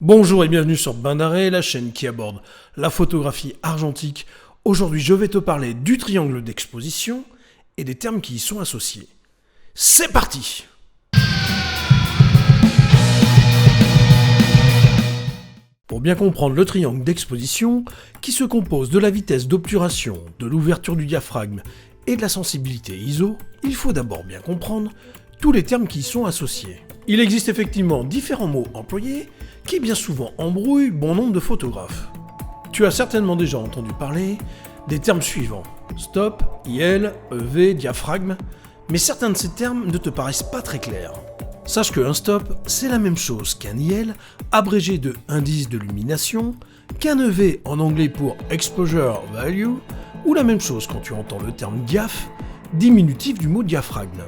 Bonjour et bienvenue sur Bain d'Arrêt, la chaîne qui aborde la photographie argentique. Aujourd'hui, je vais te parler du triangle d'exposition et des termes qui y sont associés. C'est parti! Pour bien comprendre le triangle d'exposition, qui se compose de la vitesse d'obturation, de l'ouverture du diaphragme et de la sensibilité ISO, il faut d'abord bien comprendre tous les termes qui y sont associés. Il existe effectivement différents mots employés qui bien souvent embrouillent bon nombre de photographes. Tu as certainement déjà entendu parler des termes suivants: stop, IL, EV, diaphragme, mais certains de ces termes ne te paraissent pas très clairs. Sache qu'un stop, c'est la même chose qu'un IL, abrégé de indice de lumination, qu'un EV en anglais pour exposure value, ou la même chose quand tu entends le terme diaph, diminutif du mot diaphragme.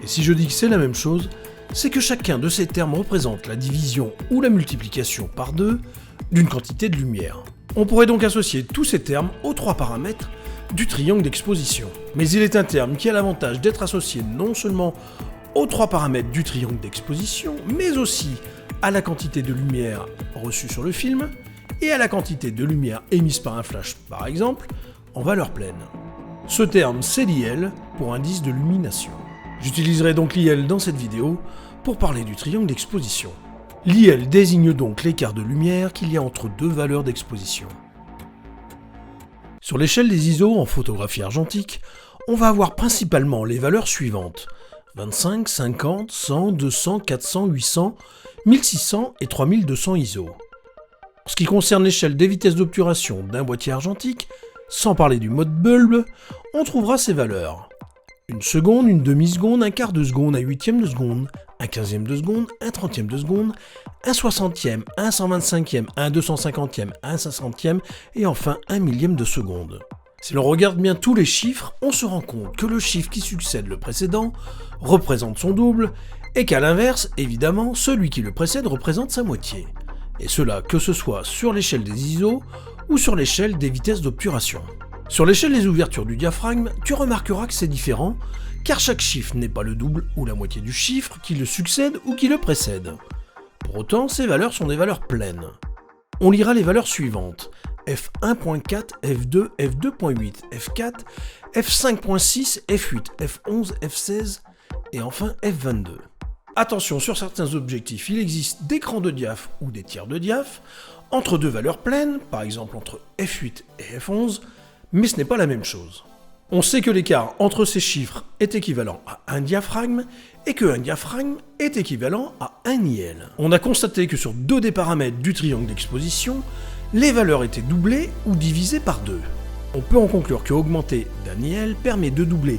Et si je dis que c'est la même chose, c'est que chacun de ces termes représente la division ou la multiplication par 2 d'une quantité de lumière. On pourrait donc associer tous ces termes aux trois paramètres du triangle d'exposition. Mais il est un terme qui a l'avantage d'être associé non seulement aux trois paramètres du triangle d'exposition, mais aussi à la quantité de lumière reçue sur le film et à la quantité de lumière émise par un flash, par exemple, en valeur pleine. Ce terme, c'est l'IL pour indice de lumination. J'utiliserai donc l'IL dans cette vidéo pour parler du triangle d'exposition. L'IL désigne donc l'écart de lumière qu'il y a entre deux valeurs d'exposition. Sur l'échelle des ISO en photographie argentique, on va avoir principalement les valeurs suivantes: 25, 50, 100, 200, 400, 800, 1600 et 3200 ISO. En ce qui concerne l'échelle des vitesses d'obturation d'un boîtier argentique, sans parler du mode bulbe, on trouvera ces valeurs: 1 seconde, 1 demi-seconde, 1/4 de seconde, 1/8 de seconde, 1/15 de seconde, 1/30 de seconde, 1/60, 1/125, 1/250, 1/500 et enfin 1 millième de seconde. Si l'on regarde bien tous les chiffres, on se rend compte que le chiffre qui succède le précédent représente son double et qu'à l'inverse, évidemment, celui qui le précède représente sa moitié. Et cela que ce soit sur l'échelle des ISO ou sur l'échelle des vitesses d'obturation. Sur l'échelle des ouvertures du diaphragme, tu remarqueras que c'est différent, car chaque chiffre n'est pas le double ou la moitié du chiffre qui le succède ou qui le précède. Pour autant, ces valeurs sont des valeurs pleines. On lira les valeurs suivantes: f1.4, f2, f2.8, f4, f5.6, f8, f11, f16 et enfin f22. Attention, sur certains objectifs, il existe des crans de diaph ou des tiers de diaph entre deux valeurs pleines, par exemple entre f8 et f11, mais ce n'est pas la même chose. On sait que l'écart entre ces chiffres est équivalent à un diaphragme et qu'un diaphragme est équivalent à un IL. On a constaté que sur deux des paramètres du triangle d'exposition, les valeurs étaient doublées ou divisées par 2. On peut en conclure qu'augmenter d'un IL permet de doubler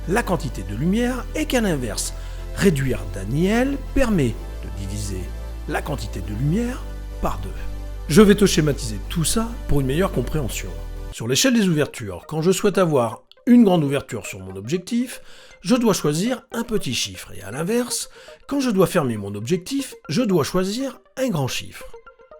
la quantité de lumière et qu'à l'inverse, réduire d'un IL permet de diviser la quantité de lumière par 2. Je vais te schématiser tout ça pour une meilleure compréhension. Sur l'échelle des ouvertures, quand je souhaite avoir une grande ouverture sur mon objectif, je dois choisir un petit chiffre. Et à l'inverse, quand je dois fermer mon objectif, je dois choisir un grand chiffre.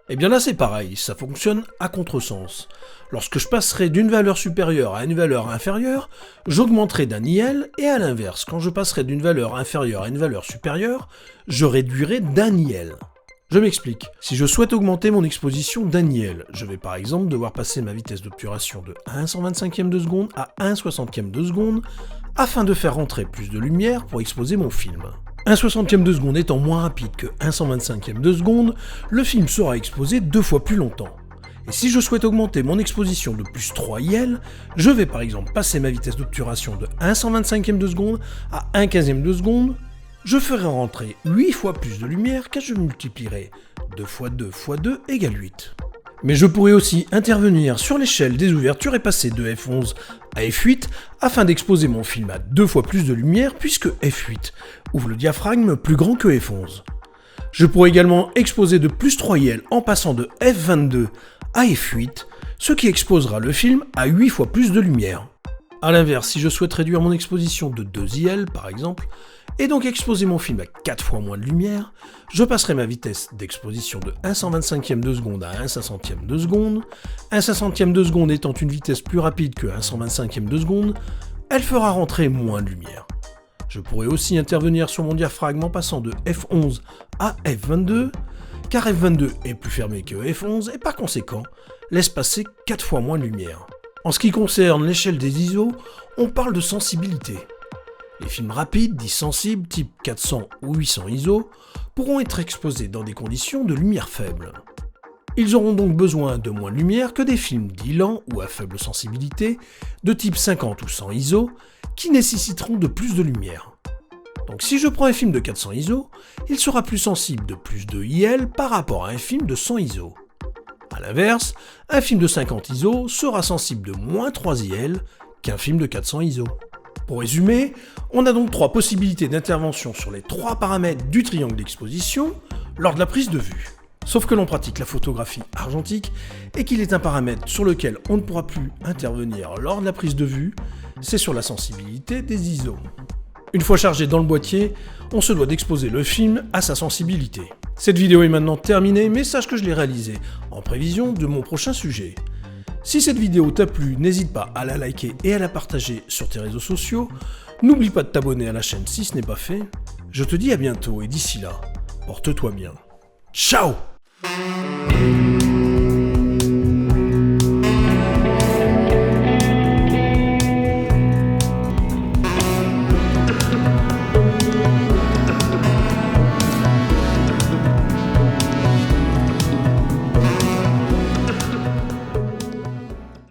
Et bien là c'est pareil, ça fonctionne à contresens. Lorsque je passerai d'une valeur supérieure à une valeur inférieure, j'augmenterai d'un IL, et à l'inverse, quand je passerai d'une valeur inférieure à une valeur supérieure, je réduirai d'un IL. Je m'explique. Si je souhaite augmenter mon exposition d'un IL, je vais par exemple devoir passer ma vitesse d'obturation de 1/125 de seconde à 1/60 de seconde afin de faire rentrer plus de lumière pour exposer mon film. 1/60 de seconde étant moins rapide que 1/125 de seconde, le film sera exposé 2 fois plus longtemps. Et si je souhaite augmenter mon exposition de plus 3 IL, je vais par exemple passer ma vitesse d'obturation de 1/125 de seconde à 1/15 de seconde. Je ferai rentrer 8 fois plus de lumière car je multiplierai 2 fois 2 fois 2 égale 8. Mais je pourrais aussi intervenir sur l'échelle des ouvertures et passer de f11 à f8 afin d'exposer mon film à 2 fois plus de lumière puisque f8 ouvre le diaphragme plus grand que f11. Je pourrais également exposer de plus 3 IL en passant de f22 à f8, ce qui exposera le film à 8 fois plus de lumière. A l'inverse, si je souhaite réduire mon exposition de 2 IL par exemple, et donc exposer mon film à 4 fois moins de lumière, je passerai ma vitesse d'exposition de 1/125 de seconde à 1/500 de seconde. 1/500 de seconde étant une vitesse plus rapide que 1/125 de seconde, elle fera rentrer moins de lumière. Je pourrais aussi intervenir sur mon diaphragme en passant de f11 à f22, car f22 est plus fermé que f11 et par conséquent laisse passer 4 fois moins de lumière. En ce qui concerne l'échelle des ISO, on parle de sensibilité. Les films rapides, dits sensibles, type 400 ou 800 ISO, pourront être exposés dans des conditions de lumière faible. Ils auront donc besoin de moins de lumière que des films dits lents ou à faible sensibilité, de type 50 ou 100 ISO, qui nécessiteront de plus de lumière. Donc si je prends un film de 400 ISO, il sera plus sensible de plus de IL par rapport à un film de 100 ISO. A l'inverse, un film de 50 ISO sera sensible de moins 3 IL qu'un film de 400 ISO. Pour résumer, on a donc 3 possibilités d'intervention sur les 3 paramètres du triangle d'exposition lors de la prise de vue. Sauf que l'on pratique la photographie argentique et qu'il est un paramètre sur lequel on ne pourra plus intervenir lors de la prise de vue, c'est sur la sensibilité des ISO. Une fois chargé dans le boîtier, on se doit d'exposer le film à sa sensibilité. Cette vidéo est maintenant terminée, mais sache que je l'ai réalisée en prévision de mon prochain sujet. Si cette vidéo t'a plu, n'hésite pas à la liker et à la partager sur tes réseaux sociaux. N'oublie pas de t'abonner à la chaîne si ce n'est pas fait. Je te dis à bientôt et d'ici là, porte-toi bien. Ciao!